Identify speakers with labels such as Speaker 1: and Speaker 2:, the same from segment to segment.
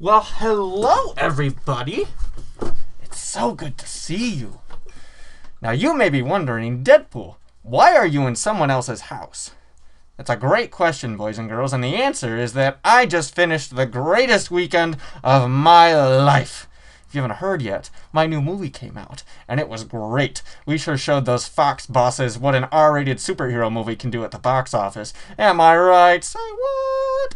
Speaker 1: Well, hello, everybody. It's so good to see you. Now, you may be wondering, Deadpool, why are you in someone else's house? That's a great question, boys and girls, and the answer is that I just finished the greatest weekend of my life. If you haven't heard yet, my new movie came out, and it was great. We sure showed those Fox bosses what an R-rated superhero movie can do at the box office. Am I right? Say what?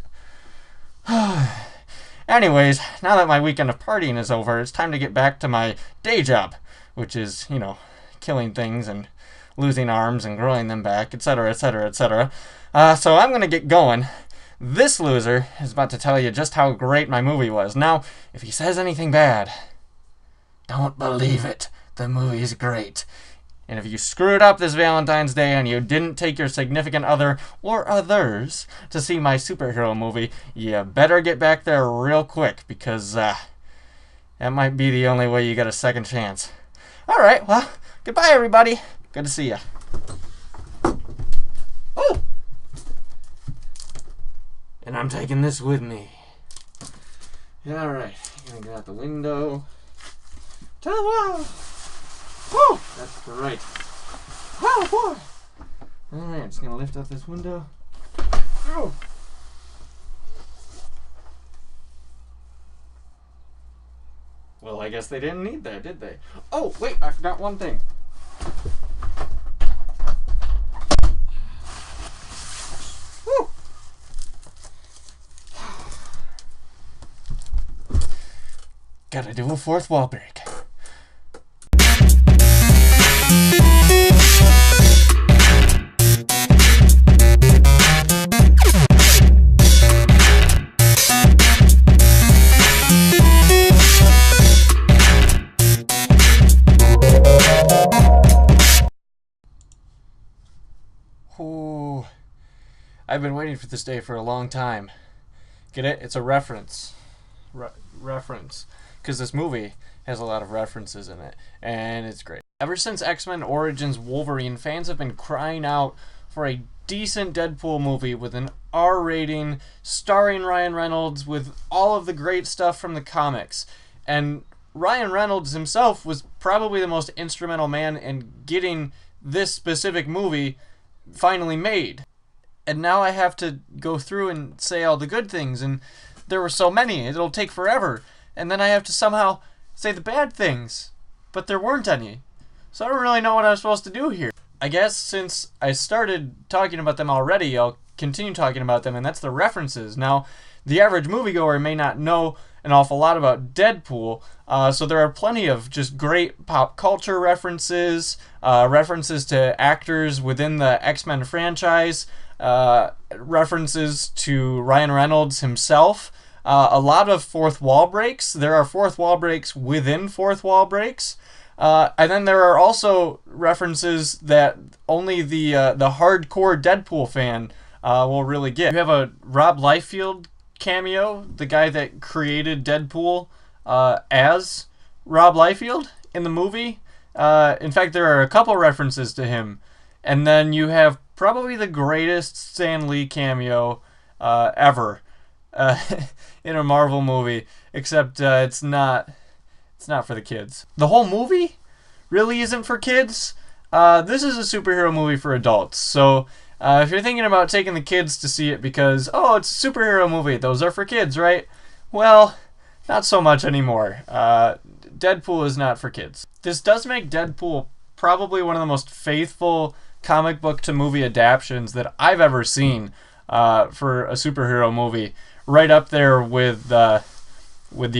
Speaker 1: Anyways, now that my weekend of partying is over, it's time to get back to my day job, which is, killing things and losing arms and growing them back, etc., etc., etc. So I'm going to get going. This loser is about to tell you just how great my movie was. Now, if he says anything bad, don't believe it. The movie's great. And if you screwed up this Valentine's Day and you didn't take your significant other or others to see my superhero movie, you better get back there real quick because that might be the only way you get a second chance. Alright, well, goodbye everybody. Good to see ya. Oh! And I'm taking this with me. Alright, gonna get out the window. To the wall! Woo! That's right. Oh boy! Alright, just gonna lift up this window. Oh! Well, I guess they didn't need that, did they? Oh, wait, I forgot one thing. Woo! Gotta do a fourth wall break. Oh, I've been waiting for this day for a long time. Get it? It's a reference. Reference. Because this movie has a lot of references in it, and it's great. Ever since X-Men Origins Wolverine, fans have been crying out for a decent Deadpool movie with an R rating, starring Ryan Reynolds, with all of the great stuff from the comics. And Ryan Reynolds himself was probably the most instrumental man in getting this specific movie finally made. And now I have to go through and say all the good things, and there were so many, it'll take forever. And then I have to somehow say the bad things, but there weren't any. So I don't really know what I'm supposed to do here. I guess since I started talking about them already, I'll continue talking about them, and that's the references. Now, the average moviegoer may not know an awful lot about Deadpool, so there are plenty of just great pop culture references, references to actors within the X-Men franchise, references to Ryan Reynolds himself, a lot of fourth wall breaks. There are fourth wall breaks within fourth wall breaks. And then there are also references that only the hardcore Deadpool fan will really get. You have a Rob Liefeld cameo, the guy that created Deadpool as Rob Liefeld in the movie. In fact, there are a couple references to him. And then you have probably the greatest Stan Lee cameo ever in a Marvel movie, except it's not for the kids. The whole movie really isn't for kids. This is a superhero movie for adults, so if you're thinking about taking the kids to see it because, oh, it's a superhero movie, those are for kids, right? Well, not so much anymore. Deadpool is not for kids. This does make Deadpool probably one of the most faithful comic book to movie adaptions that I've ever seen for a superhero movie. Right up there with the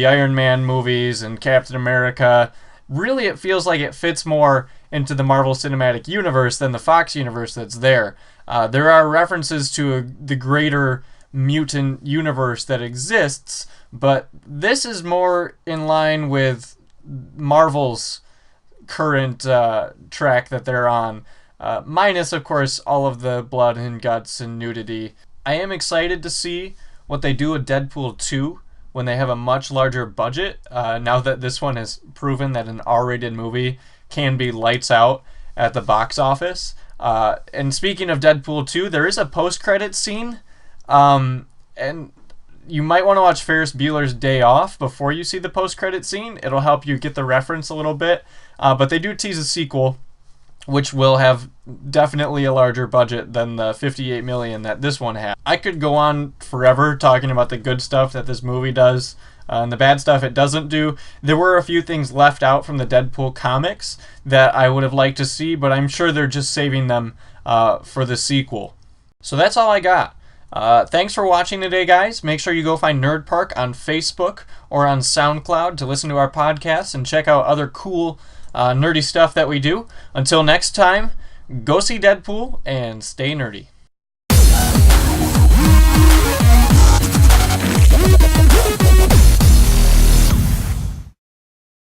Speaker 1: Iron Man movies and Captain America. Really, it feels like it fits more into the Marvel Cinematic Universe than the Fox universe that's there. There are references to the greater mutant universe that exists, but this is more in line with Marvel's current track that they're on, minus, of course, all of the blood and guts and nudity. I am excited to see what they do with Deadpool 2 when they have a much larger budget, now that this one has proven that an R-rated movie can be lights out at the box office. And speaking of Deadpool 2, there is a post-credit scene, and you might want to watch Ferris Bueller's Day Off before you see the post-credit scene. It'll help you get the reference a little bit. But they do tease a sequel, which will have definitely a larger budget than the $58 million that this one had. I could go on forever talking about the good stuff that this movie does and the bad stuff it doesn't do. There were a few things left out from the Deadpool comics that I would have liked to see, but I'm sure they're just saving them for the sequel. So that's all I got. Thanks for watching today, guys. Make sure you go find Nerd Park on Facebook or on SoundCloud to listen to our podcast and check out other cool nerdy stuff that we do. Until next time, go see Deadpool and stay nerdy.